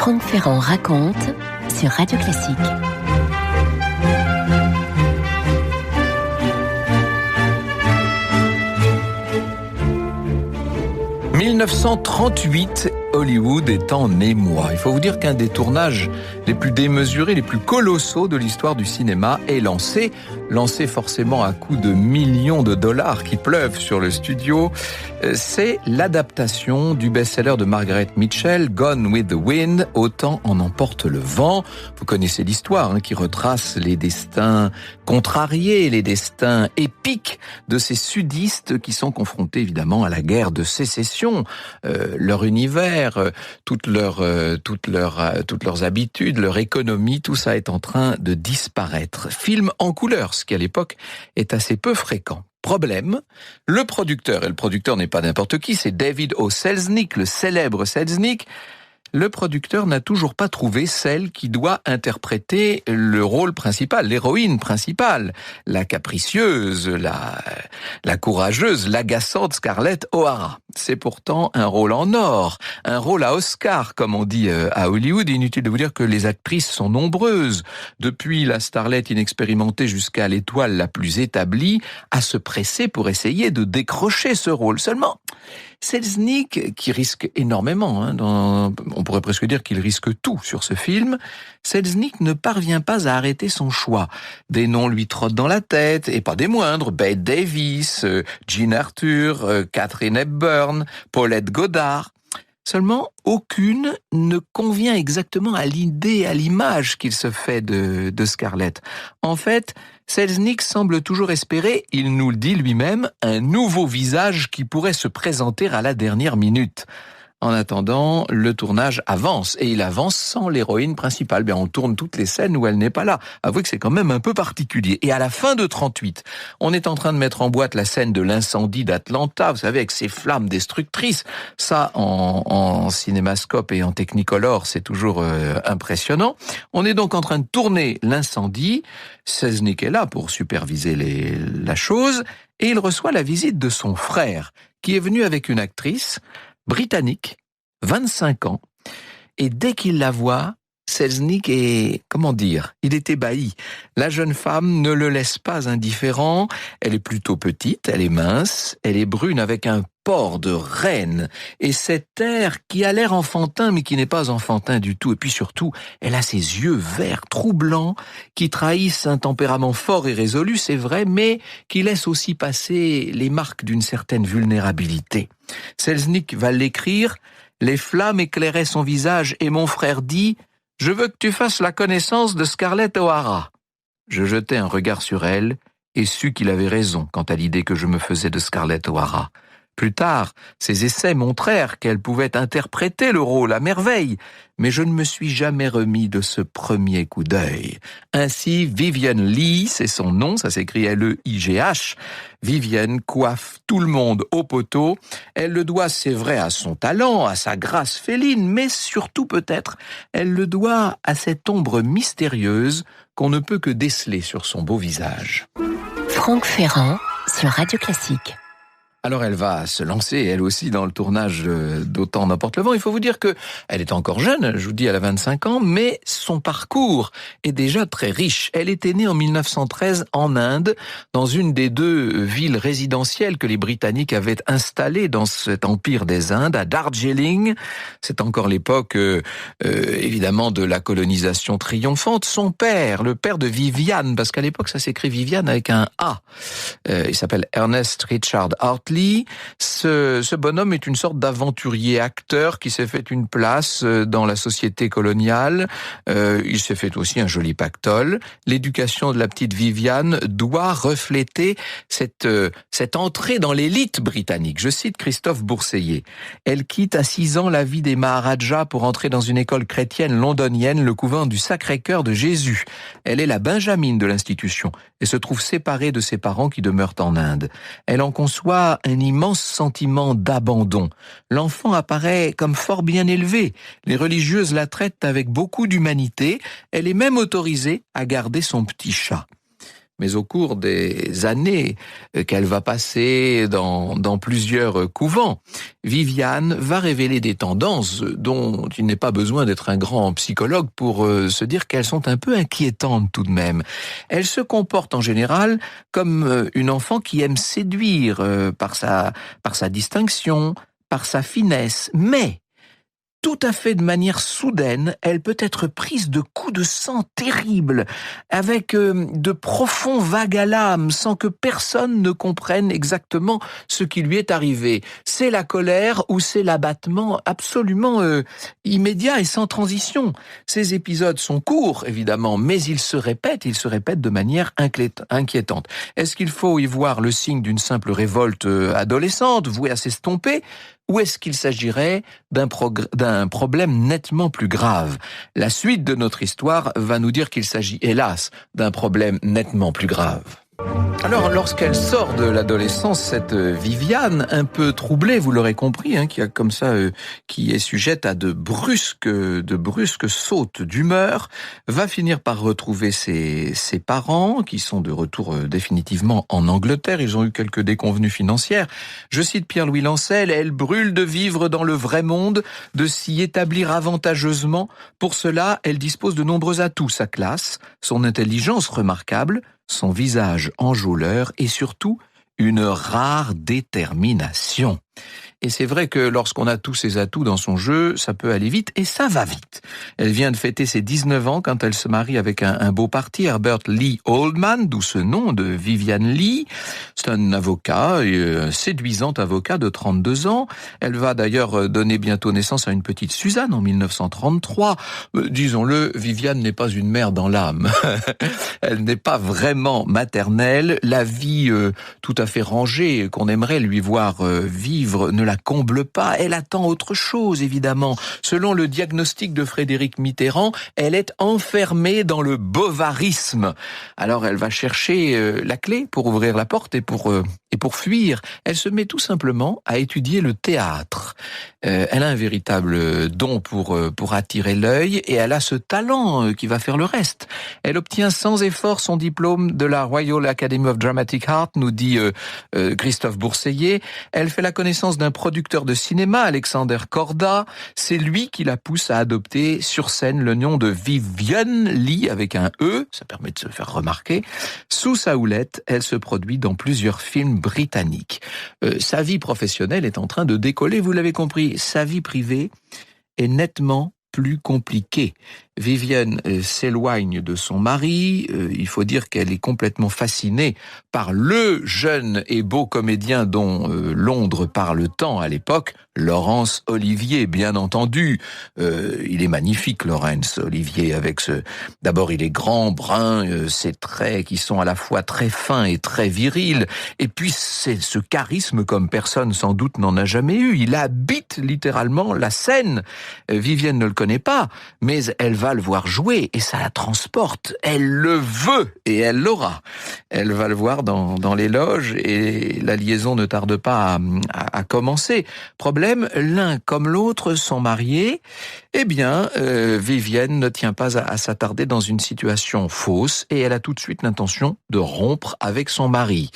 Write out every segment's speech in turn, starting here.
Franck Ferrand raconte sur Radio Classique. « 1938, Hollywood est en émoi. Il faut vous dire qu'un des tournages les plus démesurés, les plus colossaux de l'histoire du cinéma est lancé forcément à coups de millions de dollars qui pleuvent sur le studio. C'est l'adaptation du best-seller de Margaret Mitchell, Gone with the Wind, Autant en emporte le vent. Vous connaissez l'histoire qui retrace les destins contrariés, les destins épiques de ces sudistes qui sont confrontés évidemment à la guerre de sécession. Leur univers, toutes leurs habitudes, leur économie, tout ça est en train de disparaître. Film en couleur, ce qui à l'époque est assez peu fréquent. Problème, le producteur, et le producteur n'est pas n'importe qui, c'est David O. Selznick, le célèbre Selznick. Le producteur n'a toujours pas trouvé celle qui doit interpréter le rôle principal, l'héroïne principale, la capricieuse, la courageuse, l'agaçante Scarlett O'Hara. C'est pourtant un rôle en or, un rôle à Oscar, comme on dit à Hollywood. Inutile de vous dire que les actrices sont nombreuses, depuis la starlette inexpérimentée jusqu'à l'étoile la plus établie, à se presser pour essayer de décrocher ce rôle. Seulement, Selznick, qui risque énormément, on pourrait presque dire qu'il risque tout sur ce film, Selznick ne parvient pas à arrêter son choix. Des noms lui trottent dans la tête, et pas des moindres, Bette Davis, Jean Arthur, Katharine Hepburn, Paulette Goddard. Seulement, aucune ne convient exactement à l'idée, à l'image qu'il se fait de Scarlett. En fait, Selznick semble toujours espérer, il nous le dit lui-même, un nouveau visage qui pourrait se présenter à la dernière minute. En attendant, le tournage avance, et il avance sans l'héroïne principale. Bien, on tourne toutes les scènes où elle n'est pas là. Avouez que c'est quand même un peu particulier. Et à la fin de 38, on est en train de mettre en boîte la scène de l'incendie d'Atlanta, vous savez, avec ses flammes destructrices. Ça, en cinémascope et en technicolor, c'est toujours impressionnant. On est donc en train de tourner l'incendie. Selznick est là pour superviser la chose, et il reçoit la visite de son frère, qui est venu avec une actrice britannique, 25 ans, et dès qu'il la voit, Selznick est, il est ébahi. La jeune femme ne le laisse pas indifférent, elle est plutôt petite, elle est mince, elle est brune avec un port de reine, et cet air qui a l'air enfantin, mais qui n'est pas enfantin du tout, et puis surtout, elle a ses yeux verts troublants, qui trahissent un tempérament fort et résolu, c'est vrai, mais qui laissent aussi passer les marques d'une certaine vulnérabilité. Selznick va l'écrire, les flammes éclairaient son visage, et mon frère dit « Je veux que tu fasses la connaissance de Scarlett O'Hara ». Je jetai un regard sur elle, et sus qu'il avait raison quant à l'idée que je me faisais de Scarlett O'Hara. Plus tard, ses essais montrèrent qu'elle pouvait interpréter le rôle à merveille, mais je ne me suis jamais remis de ce premier coup d'œil. Ainsi, Vivien Leigh, c'est son nom, ça s'écrit L-E-I-G-H, Vivien coiffe tout le monde au poteau. Elle le doit, c'est vrai, à son talent, à sa grâce féline, mais surtout peut-être, elle le doit à cette ombre mystérieuse qu'on ne peut que déceler sur son beau visage. Franck Ferrand sur Radio Classique. Alors elle va se lancer, elle aussi, dans le tournage d'Autant en emporte le vent. Il faut vous dire que elle est encore jeune, je vous dis, elle a 25 ans, mais son parcours est déjà très riche. Elle était née en 1913 en Inde, dans une des deux villes résidentielles que les Britanniques avaient installées dans cet empire des Indes, à Darjeeling. C'est encore l'époque, évidemment, de la colonisation triomphante. Son père, le père de Viviane, parce qu'à l'époque ça s'écrit Viviane avec un A, il s'appelle Ernest Richard Hartley. Ce bonhomme est une sorte d'aventurier acteur qui s'est fait une place dans la société coloniale. Il s'est fait aussi un joli pactole. L'éducation de la petite Viviane doit refléter cette entrée dans l'élite britannique. Je cite Christophe Bourseiller. Elle quitte à 6 ans la vie des Maharajas pour entrer dans une école chrétienne londonienne, le couvent du Sacré-Cœur de Jésus. Elle est la benjamine de l'institution et se trouve séparée de ses parents qui demeurent en Inde. Elle en conçoit un immense sentiment d'abandon. L'enfant apparaît comme fort bien élevé. Les religieuses la traitent avec beaucoup d'humanité. Elle est même autorisée à garder son petit chat. mais au cours des années qu'elle va passer dans plusieurs couvents, Viviane va révéler des tendances dont il n'est pas besoin d'être un grand psychologue pour se dire qu'elles sont un peu inquiétantes tout de même. Elle se comporte en général comme une enfant qui aime séduire par sa distinction, par sa finesse, mais tout à fait de manière soudaine, elle peut être prise de coups de sang terribles, avec de profonds vagues à l'âme, sans que personne ne comprenne exactement ce qui lui est arrivé. C'est la colère ou c'est l'abattement absolument immédiat et sans transition. Ces épisodes sont courts, évidemment, mais ils se répètent de manière inquiétante. Est-ce qu'il faut y voir le signe d'une simple révolte adolescente, vouée à s'estomper ? Ou est-ce qu'il s'agirait d'un problème nettement plus grave ? La suite de notre histoire va nous dire qu'il s'agit, hélas, d'un problème nettement plus grave. Alors, lorsqu'elle sort de l'adolescence, cette Viviane, un peu troublée, vous l'aurez compris, qui est sujette à de brusques sautes d'humeur, va finir par retrouver ses parents, qui sont de retour définitivement en Angleterre. Ils ont eu quelques déconvenues financières. Je cite Pierre-Louis Lancel, elle brûle de vivre dans le vrai monde, de s'y établir avantageusement. Pour cela, elle dispose de nombreux atouts. Sa classe, son intelligence remarquable, son visage enjôleur et surtout une rare détermination. Et c'est vrai que lorsqu'on a tous ces atouts dans son jeu, ça peut aller vite, et ça va vite. Elle vient de fêter ses 19 ans quand elle se marie avec un beau parti, Herbert Lee Oldman, d'où ce nom de Viviane Lee. C'est un avocat, un séduisant avocat de 32 ans. Elle va d'ailleurs donner bientôt naissance à une petite Suzanne en 1933. Disons-le, Viviane n'est pas une mère dans l'âme. Elle n'est pas vraiment maternelle. La vie tout à fait rangée qu'on aimerait lui voir vivre ne la comble pas. Elle attend autre chose, évidemment. Selon le diagnostic de Frédéric Mitterrand, elle est enfermée dans le bovarisme. Alors elle va chercher la clé pour ouvrir la porte et pour fuir. Elle se met tout simplement à étudier le théâtre. Elle a un véritable don pour attirer l'œil et elle a ce talent qui va faire le reste. Elle obtient sans effort son diplôme de la Royal Academy of Dramatic Art, nous dit Christophe Bourseillet. Elle fait la connaissance d'un producteur de cinéma, Alexander Korda. C'est lui qui la pousse à adopter sur scène le nom de Viviane Lee avec un E, ça permet de se faire remarquer. Sous sa houlette, elle se produit dans plusieurs films britanniques. Sa vie professionnelle est en train de décoller, vous l'avez compris. Sa vie privée est nettement plus compliquée. Viviane s'éloigne de son mari. Il faut dire qu'elle est complètement fascinée par le jeune et beau comédien dont Londres parle tant à l'époque, Laurence Olivier, bien entendu. Il est magnifique, Laurence Olivier, avec d'abord, il est grand, brun, ses traits qui sont à la fois très fins et très virils. Et puis, c'est ce charisme comme personne, sans doute, n'en a jamais eu. Il habite littéralement la scène. Viviane ne le connaît pas, mais elle va le voir jouer et ça la transporte. Elle le veut et elle l'aura. Elle va le voir dans les loges et la liaison ne tarde pas à commencer. Problème, l'un comme l'autre sont mariés. Eh bien, Viviane ne tient pas à s'attarder dans une situation fausse et elle a tout de suite l'intention de rompre avec son mari.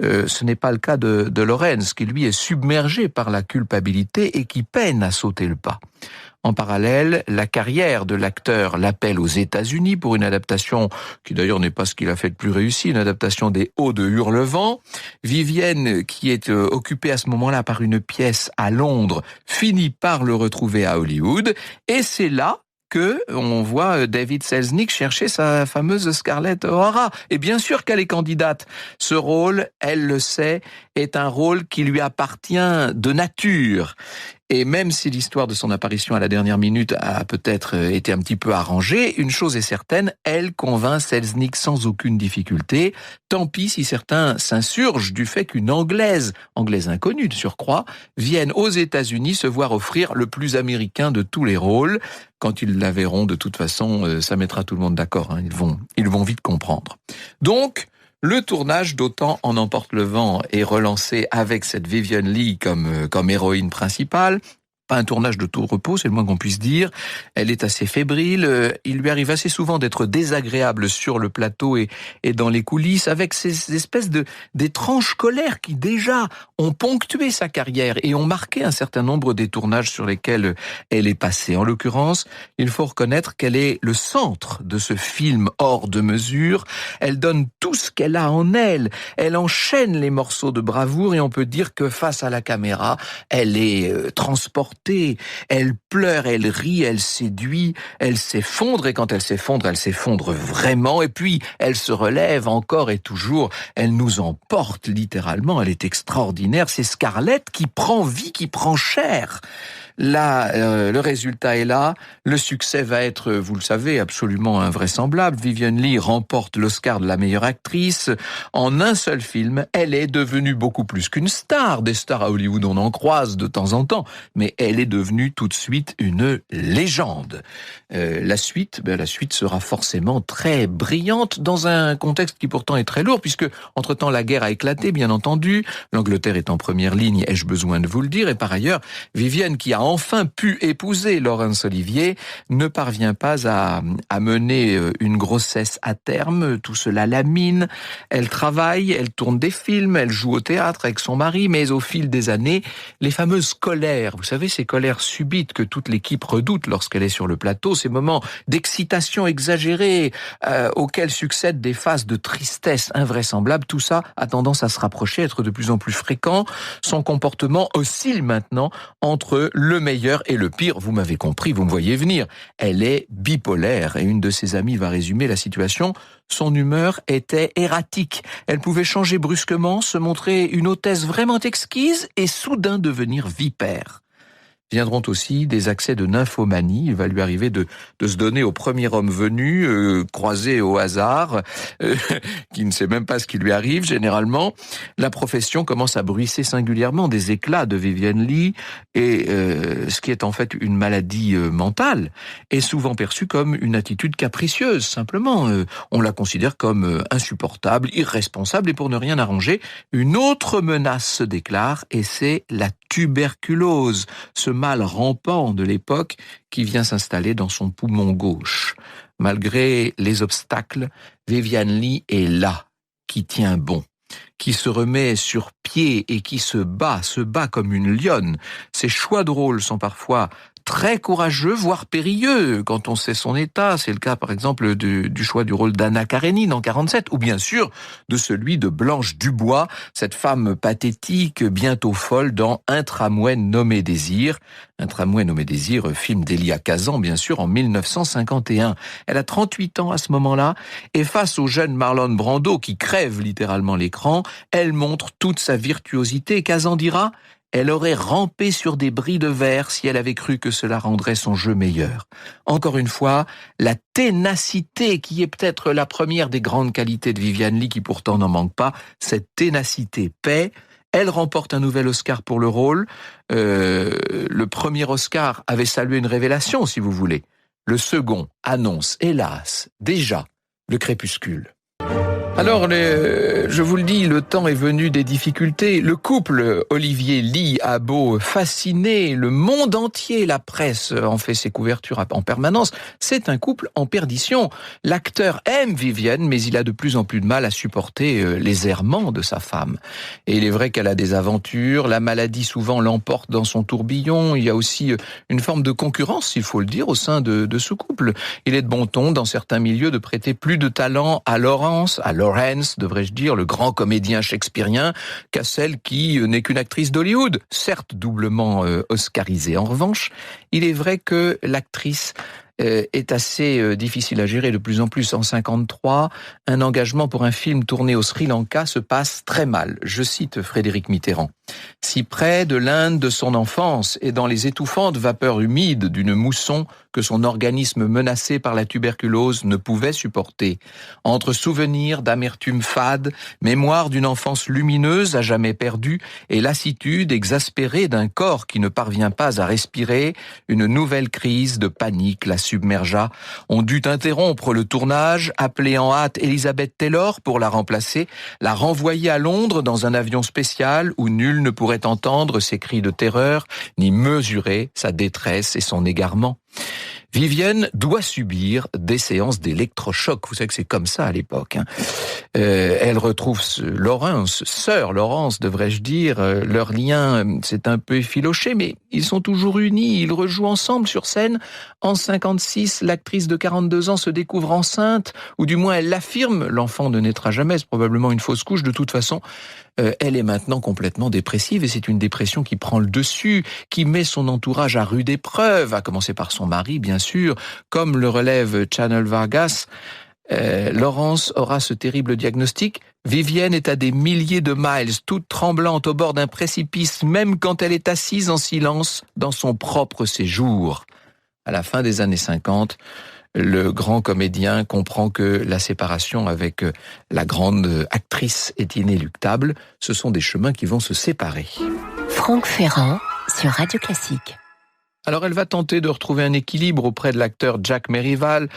Ce n'est pas le cas de Lorenz, qui lui est submergé par la culpabilité et qui peine à sauter le pas. En parallèle, la carrière de l'acteur l'appelle aux États-Unis pour une adaptation qui d'ailleurs n'est pas ce qu'il a fait de plus réussi, une adaptation des Hauts de Hurlevent. Viviane, qui est occupée à ce moment-là par une pièce à Londres, finit par le retrouver à Hollywood. Et c'est là que on voit David Selznick chercher sa fameuse Scarlett O'Hara. Et bien sûr qu'elle est candidate. Ce rôle, elle le sait, est un rôle qui lui appartient de nature. Et même si l'histoire de son apparition à la dernière minute a peut-être été un petit peu arrangée, une chose est certaine, elle convainc Selznick sans aucune difficulté. Tant pis si certains s'insurgent du fait qu'une Anglaise inconnue de surcroît, vienne aux États-Unis se voir offrir le plus américain de tous les rôles. Quand ils la verront, de toute façon, ça mettra tout le monde d'accord. Ils vont vite comprendre. Donc, le tournage d'Autant en emporte le vent est relancé avec cette Viviane Lee comme héroïne principale. pas un tournage de tout repos, c'est le moins qu'on puisse dire. Elle est assez fébrile. Il lui arrive assez souvent d'être désagréable sur le plateau et dans les coulisses, avec ces espèces d'étranges colères qui déjà ont ponctué sa carrière et ont marqué un certain nombre des tournages sur lesquels elle est passée. En l'occurrence, il faut reconnaître qu'elle est le centre de ce film hors de mesure. Elle donne tout ce qu'elle a en elle. Elle enchaîne les morceaux de bravoure et on peut dire que face à la caméra, elle est transportée. Elle pleure, elle rit, elle séduit, elle s'effondre et quand elle s'effondre vraiment. Et puis, elle se relève encore et toujours. Elle nous emporte littéralement. Elle est extraordinaire. C'est Scarlett qui prend vie, qui prend chair. Là, le résultat est là. Le succès va être, vous le savez, absolument invraisemblable. Vivien Leigh remporte l'Oscar de la meilleure actrice. En un seul film, elle est devenue beaucoup plus qu'une star. Des stars à Hollywood, on en croise de temps en temps. Mais elle est devenue tout de suite une légende. La suite sera forcément très brillante dans un contexte qui pourtant est très lourd, puisque entre-temps la guerre a éclaté, bien entendu. L'Angleterre est en première ligne, ai-je besoin de vous le dire. Et par ailleurs, Vivienne, qui a enfin pu épouser Laurence Olivier, ne parvient pas à mener une grossesse à terme. Tout cela la mine. Elle travaille, elle tourne des films, elle joue au théâtre avec son mari, mais au fil des années, les fameuses colères, vous savez, ces colères subites que toute l'équipe redoute lorsqu'elle est sur le plateau, ces moments d'excitation exagérée auxquels succèdent des phases de tristesse invraisemblables, tout ça a tendance à se rapprocher, à être de plus en plus fréquent. Son comportement oscille maintenant entre le meilleur et le pire. Vous m'avez compris, vous me voyez venir. Elle est bipolaire et une de ses amies va résumer la situation. Son humeur était erratique. Elle pouvait changer brusquement, se montrer une hôtesse vraiment exquise et soudain devenir vipère. Viendront aussi des accès de nymphomanie. Il va lui arriver de se donner au premier homme venu, croisé au hasard, qui ne sait même pas ce qui lui arrive généralement. La profession commence à bruisser singulièrement des éclats de Vivien Leigh et ce qui est en fait une maladie mentale est souvent perçu comme une attitude capricieuse. Simplement, on la considère comme insupportable, irresponsable et pour ne rien arranger, une autre menace se déclare et c'est la tuberculose, ce mal rampant de l'époque qui vient s'installer dans son poumon gauche. Malgré les obstacles, Vivien Leigh est là, qui tient bon, qui se remet sur pied et qui se bat comme une lionne. Ses choix de rôle sont parfois très courageux, voire périlleux, quand on sait son état. C'est le cas, par exemple, du choix du rôle d'Anna Karénine en 47, ou bien sûr de celui de Blanche Dubois, cette femme pathétique, bientôt folle, dans Un tramway nommé Désir. Un tramway nommé Désir, film d'Elia Kazan, bien sûr, en 1951. Elle a 38 ans à ce moment-là, et face au jeune Marlon Brando, qui crève littéralement l'écran, elle montre toute sa virtuosité. Kazan dira: elle aurait rampé sur des bris de verre si elle avait cru que cela rendrait son jeu meilleur. Encore une fois, la ténacité qui est peut-être la première des grandes qualités de Vivien Leigh, qui pourtant n'en manque pas, cette ténacité paie. Elle remporte un nouvel Oscar pour le rôle. Le premier Oscar avait salué une révélation, si vous voulez. Le second annonce, hélas, déjà le crépuscule. Alors, je vous le dis, le temps est venu des difficultés. Le couple Olivier Leigh a beau fasciner le monde entier, la presse en fait ses couvertures en permanence, c'est un couple en perdition. L'acteur aime Vivienne, mais il a de plus en plus de mal à supporter les errements de sa femme. Et il est vrai qu'elle a des aventures, la maladie souvent l'emporte dans son tourbillon, il y a aussi une forme de concurrence, il faut le dire, au sein de ce couple. Il est de bon ton, dans certains milieux, de prêter plus de talent à Lawrence, devrais-je dire, le grand comédien shakespearien, qu'à celle qui n'est qu'une actrice d'Hollywood, certes doublement oscarisée. En revanche, il est vrai que l'actrice est assez difficile à gérer de plus en plus. En 53, un engagement pour un film tourné au Sri Lanka se passe très mal. Je cite Frédéric Mitterrand. « Si près de l'Inde de son enfance et dans les étouffantes vapeurs humides d'une mousson que son organisme menacé par la tuberculose ne pouvait supporter. Entre souvenirs d'amertume fade, mémoire d'une enfance lumineuse à jamais perdue et lassitude exaspérée d'un corps qui ne parvient pas à respirer, une nouvelle crise de panique la submergea. On dut interrompre le tournage, appeler en hâte Elizabeth Taylor pour la remplacer, la renvoyer à Londres dans un avion spécial où nul ne pourrait entendre ses cris de terreur, ni mesurer sa détresse et son égarement. Vivienne doit subir des séances d'électrochoc. Vous savez que c'est comme ça à l'époque. Elle retrouve sœur Laurence, devrais-je dire. Leur lien s'est un peu effiloché, mais ils sont toujours unis. Ils rejouent ensemble sur scène. En 56, l'actrice de 42 ans se découvre enceinte, ou du moins elle l'affirme. L'enfant ne naîtra jamais, c'est probablement une fausse couche. De toute façon, elle est maintenant complètement dépressive et c'est une dépression qui prend le dessus, qui met son entourage à rude épreuve, à commencer par son mari, bien sûr. Comme le relève Chanel Vargas, Laurence aura ce terrible diagnostic. Vivienne est à des milliers de miles, toute tremblante au bord d'un précipice, même quand elle est assise en silence dans son propre séjour. À la fin des années 50, le grand comédien comprend que la séparation avec la grande actrice est inéluctable. Ce sont des chemins qui vont se séparer. Franck Ferrand sur Radio Classique. Alors elle va tenter de retrouver un équilibre auprès de l'acteur Jack Merrival.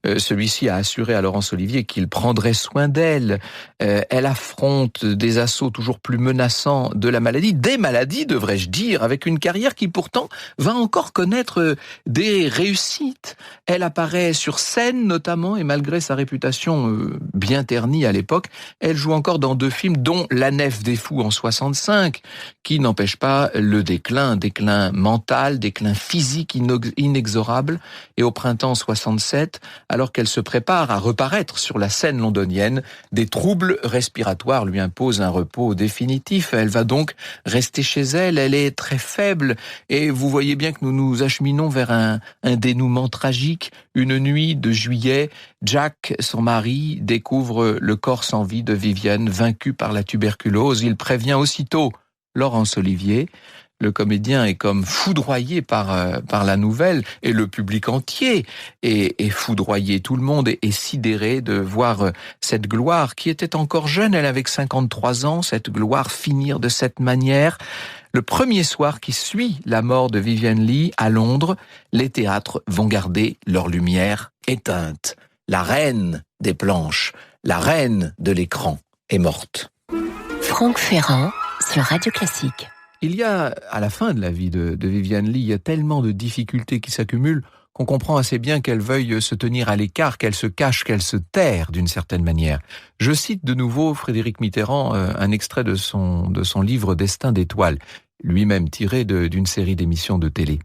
Celui-ci a assuré à Laurence Olivier qu'il prendrait soin d'elle. Elle affronte des assauts toujours plus menaçants de la maladie, des maladies devrais-je dire, avec une carrière qui pourtant va encore connaître des réussites. Elle apparaît sur scène notamment et malgré sa réputation bien ternie à l'époque, elle joue encore dans 2 films dont La Nef des Fous en 65, qui n'empêche pas le déclin mental, déclin physique inexorable. Et au printemps 67, alors qu'elle se prépare à reparaître sur la scène londonienne, des troubles respiratoires lui imposent un repos définitif. Elle va donc rester chez elle. Elle est très faible et vous voyez bien que nous nous acheminons vers un dénouement tragique. Une nuit de juillet, Jack, son mari, découvre le corps sans vie de Vivienne, vaincue par la tuberculose. Il prévient aussitôt Laurence Olivier. Le comédien est comme foudroyé par la nouvelle et le public entier est foudroyé. Tout le monde est sidéré de voir cette gloire qui était encore jeune. Elle avait 53 ans, cette gloire finir de cette manière. Le premier soir qui suit la mort de Vivien Leigh à Londres, les théâtres vont garder leur lumière éteinte. La reine des planches, la reine de l'écran est morte. Franck Ferrand sur Radio Classique. Il y a, à la fin de la vie de Vivien Leigh, il y a tellement de difficultés qui s'accumulent qu'on comprend assez bien qu'elle veuille se tenir à l'écart, qu'elle se cache, qu'elle se terre d'une certaine manière. Je cite de nouveau Frédéric Mitterrand, un extrait de son livre Destin d'étoiles, lui-même tiré d'une série d'émissions de télé.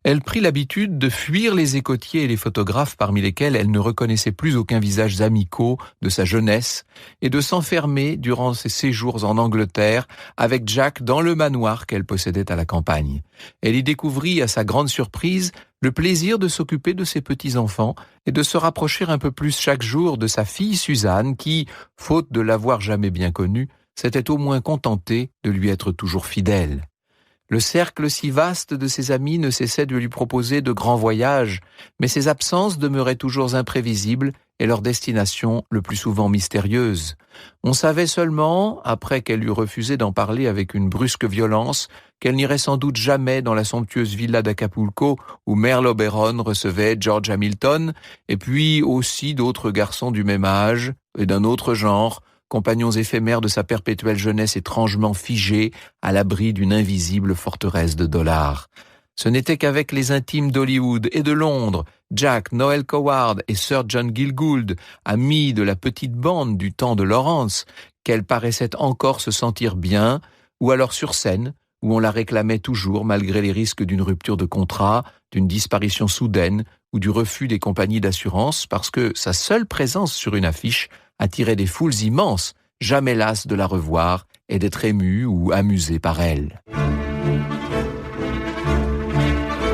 Elle prit l'habitude de fuir les écotiers et les photographes parmi lesquels elle ne reconnaissait plus aucun visage amicaux de sa jeunesse et de s'enfermer durant ses séjours en Angleterre avec Jack dans le manoir qu'elle possédait à la campagne. Elle y découvrit à sa grande surprise le plaisir de s'occuper de ses petits-enfants et de se rapprocher un peu plus chaque jour de sa fille Suzanne qui, faute de l'avoir jamais bien connue, s'était au moins contentée de lui être toujours fidèle. Le cercle si vaste de ses amis ne cessait de lui proposer de grands voyages, mais ses absences demeuraient toujours imprévisibles et leur destination le plus souvent mystérieuse. On savait seulement, après qu'elle eut refusé d'en parler avec une brusque violence, qu'elle n'irait sans doute jamais dans la somptueuse villa d'Acapulco où Merle Oberon recevait George Hamilton, et puis aussi d'autres garçons du même âge et d'un autre genre, compagnons éphémères de sa perpétuelle jeunesse étrangement figée à l'abri d'une invisible forteresse de dollars. Ce n'était qu'avec les intimes d'Hollywood et de Londres, Jack, Noel Coward et Sir John Gielgud, amis de la petite bande du temps de Lawrence, qu'elle paraissait encore se sentir bien, ou alors sur scène, où on la réclamait toujours malgré les risques d'une rupture de contrat, d'une disparition soudaine ou du refus des compagnies d'assurance, parce que sa seule présence sur une affiche attirait des foules immenses, jamais lasses de la revoir et d'être émues ou amusées par elle.